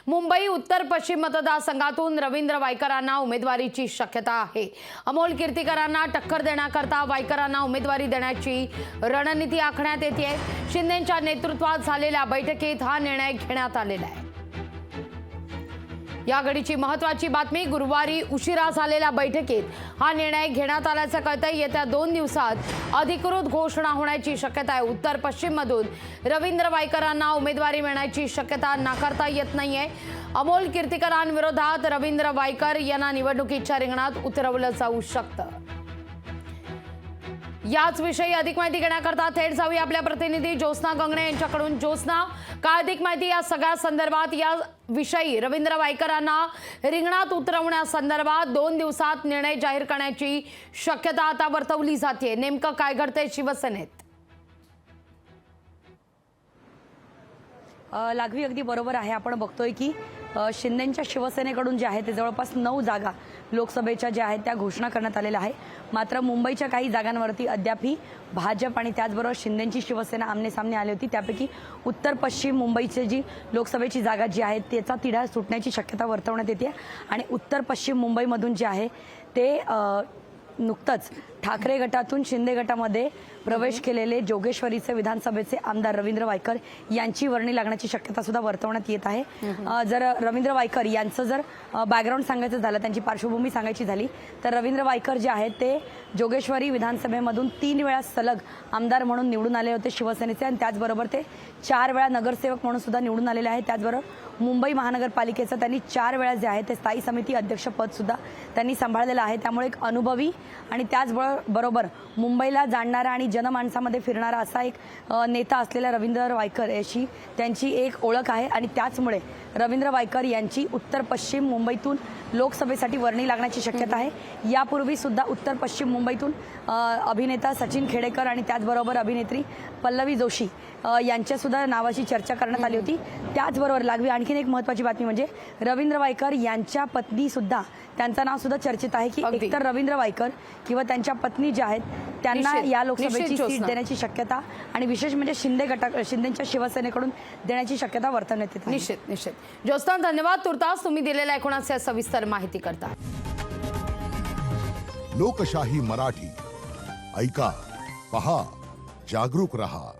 मुंबई उत्तर पश्चिम मतदारसंघातून रवींद्र वायकरांना उमेदवारीची शक्यता आहे। अमोल कीर्तीकरांना टक्कर देण्याकरता वायकरांना उमेदवारी देण्याची रणनीती आखण्यात येते। शिंदेंच्या नेतृत्वात झालेल्या बैठकीत हा निर्णय घेण्यात आलेला आहे। या घडीची महत्त्वाची बातमी, गुरुवारी उशिरा झालेल्या बैठकीत हा निर्णय घेण्यात आल्याचं कळतंय। येत्या 2 दिवसात अधिकृत घोषणा होण्याची शक्यता आहे। उत्तर पश्चिम मधून रवींद्र वायकरांना उमेदवारी मिळण्याची शक्यता नाकारता येत नाहीये। अमोल कीर्तीकरांविरोधात रवींद्र वायकर यांना निवडणुकीच्या रिंगणात उतरवलं जाऊ शकतं। याच विषयी अधिक माहिती घेण्याकरता थेट जाऊया आपल्या प्रतिनिधी ज्योत्स्ना गंगणे यांच्याकडून। ज्योत्स्ना, काय अधिक माहिती या सगळ्या संदर्भात, या विषयी रवींद्र वायकरांना रिंगणात उतरवण्यासंदर्भात 2 दिवसात निर्णय जाहीर करण्याची शक्यता आता वर्तवली जाते। नेमकं काय घडतंय शिवसेनेत? लागवी अगदी बरोबर आहे। आपण बघतोय की शिंदेंच्या शिवसेनेकडून जे आहे ते जवळपास 9 जागा लोकसभेच्या ज्या आहेत त्या घोषणा करण्यात आलेल्या आहे। मात्र मुंबईच्या काही जागांवरती अद्यापही भाजप आणि त्याचबरोबर शिंदेंची शिवसेना आमने-सामने आली होती। त्यापैकी उत्तर पश्चिम मुंबईची जी लोकसभेची जागा जी आहे त्याचा तिढा सुटण्याची शक्यता वर्तवण्यात येते आणि उत्तर पश्चिम मुंबईमधून जे आहे ते नुकतंच ठाकरे गटातून शिंदे गटामध्ये प्रवेश केलेले जोगेश्वरीचे विधानसभेचे आमदार रवींद्र वायकर यांची वर्णी लागण्याची शक्यता सुद्धा वर्तवण्यात येत आहे। जर रवींद्र वायकर यांचं जर बॅकग्राऊंड सांगायचं झालं, त्यांची पार्श्वभूमी सांगायची झाली तर रवींद्र वायकर जे आहेत ते जोगेश्वरी विधानसभेमधून 3 वेळा सलग आमदार म्हणून निवडून आले होते शिवसेनेचे आणि त्याचबरोबर ते 4 वेळा नगरसेवक म्हणून सुद्धा निवडून आलेले आहेत। त्याचबरोबर मुंबई महानगरपालिकेचं त्यांनी 4 वेळा जे आहे ते स्थायी समिती अध्यक्षपद सुद्धा त्यांनी सांभाळलेलं आहे। त्यामुळे एक अनुभवी आणि त्याचबरोबर मुंबईला जाणणारा आणि जनमानसामध्ये फिरणारा असा एक नेता असलेला रवींद्र वायकर याची त्यांची एक ओळख आहे आणि त्याचमुळे रवींद्र वायकर यांची उत्तर पश्चिम मुंबईतून लोकसभेसाठी वर्णी लागण्याची शक्यता आहे। यापूर्वी सुद्धा उत्तर पश्चिम मुंबईतून अभिनेता सचिन खेडेकर आणि त्याचबरोबर अभिनेत्री पल्लवी जोशी यांच्या सुद्धा नावाची चर्चा करण्यात आली होती। त्याचबरोबर लागवी आणखीन एक महत्त्वाची बातमी म्हणजे रवींद्र वायकर यांच्या पत्नी सुद्धा, त्यांचं नाव सुद्धा चर्चेत आहे की एकतर रवींद्र वायकर किंवा त्यांच्या पत्नी ज्या आहेत त्यांना या लोकसभेची सीट देण्याची शक्यता आणि विशेष म्हणजे शिंदेच्या शिवसेनेकडून देण्याची शक्यता वर्तवण्यात येते। निश्चित। ज्योत्स्ना, धन्यवाद तुर्तास तुम्ही दिलेल्या एकूणाच्या सविस्तर माहिती करता। लोकशाही मराठी ऐका, पहा, जागरूक रहा।